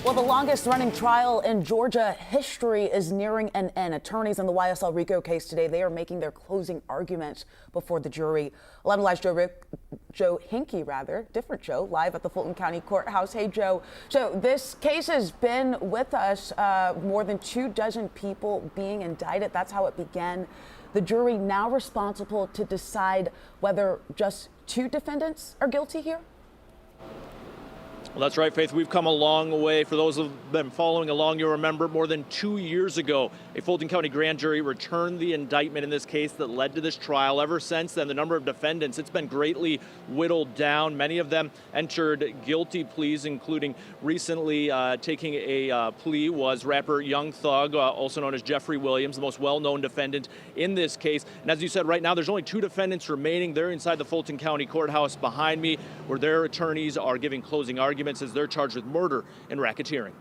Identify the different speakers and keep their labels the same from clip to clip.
Speaker 1: Well, the longest running trial in Georgia history is nearing an end. Attorneys in the YSL RICO case today, they are making their closing arguments before the jury. 11 Live's Joe Hinkie, different Joe, live at the Fulton County Courthouse. Hey, Joe. So this case has been with us, more than 24 people being indicted. That's how it began. The jury now responsible to decide whether just 2 defendants are guilty here.
Speaker 2: Well, that's right, Faith. We've come a long way. For those who've been following along, you'll remember more than 2 years ago, a Fulton County grand jury returned the indictment in this case that led to this trial. Ever since then, the number of defendants, it's been greatly whittled down. Many of them entered guilty pleas, including recently taking a plea was rapper Young Thug, also known as Jeffrey Williams, the most well-known defendant in this case. And as you said, right now, there's only 2 defendants remaining. They're inside the Fulton County Courthouse behind me, where their attorneys are giving closing arguments as they're charged with murder and racketeering.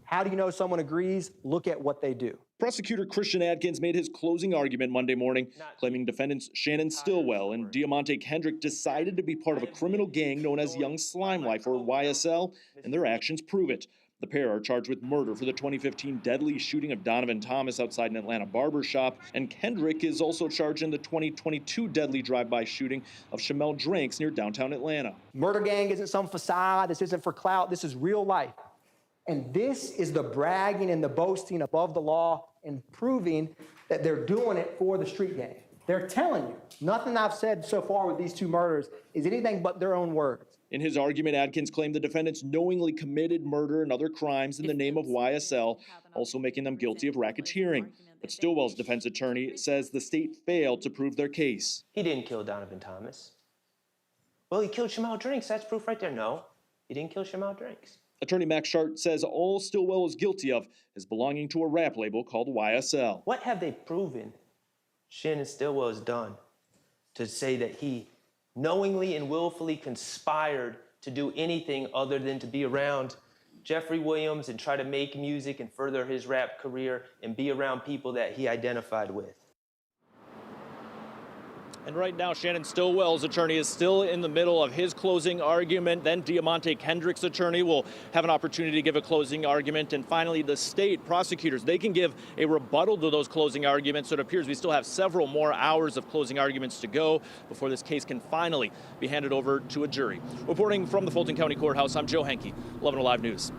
Speaker 3: How do you know someone agrees? Look at what they do.
Speaker 2: Prosecutor Christian Adkins made his closing argument Monday morning, claiming defendants Shannon Stillwell and Diamante Kendrick decided to be part of a criminal gang known as Young Slime Life, or YSL, and their actions prove it. The pair are charged with murder for the 2015 deadly shooting of Donovan Thomas outside an Atlanta barber shop, and Kendrick is also charged in the 2022 deadly drive-by shooting of Shamel Drinks near downtown Atlanta.
Speaker 3: Murder gang isn't some facade. This isn't for clout. This is real life. And this is the bragging and the boasting above the law and proving that they're doing it for the street gang. They're telling you. Nothing I've said so far with these 2 murders is anything but their own words.
Speaker 2: In his argument, Adkins claimed the defendants knowingly committed murder and other crimes in the name of YSL, also making them guilty of racketeering. But Stillwell's defense attorney says the state failed to prove their case.
Speaker 4: He didn't kill Donovan Thomas. Well, he killed Shamel Drinks. That's proof right there. No, he didn't kill Shamel Drinks.
Speaker 2: Attorney Max Shart says all Stillwell is guilty of is belonging to a rap label called YSL.
Speaker 4: What have they proven Shannon Stillwell has done to say that he knowingly and willfully conspired to do anything other than to be around Jeffrey Williams and try to make music and further his rap career and be around people that he identified with?
Speaker 2: And right now, Shannon Stillwell's attorney is still in the middle of his closing argument. Then Diamante Kendrick's attorney will have an opportunity to give a closing argument. And finally, the state prosecutors, they can give a rebuttal to those closing arguments. So it appears we still have several more hours of closing arguments to go before this case can finally be handed over to a jury. Reporting from the Fulton County Courthouse, I'm Joe Hinkie, 11 Alive News.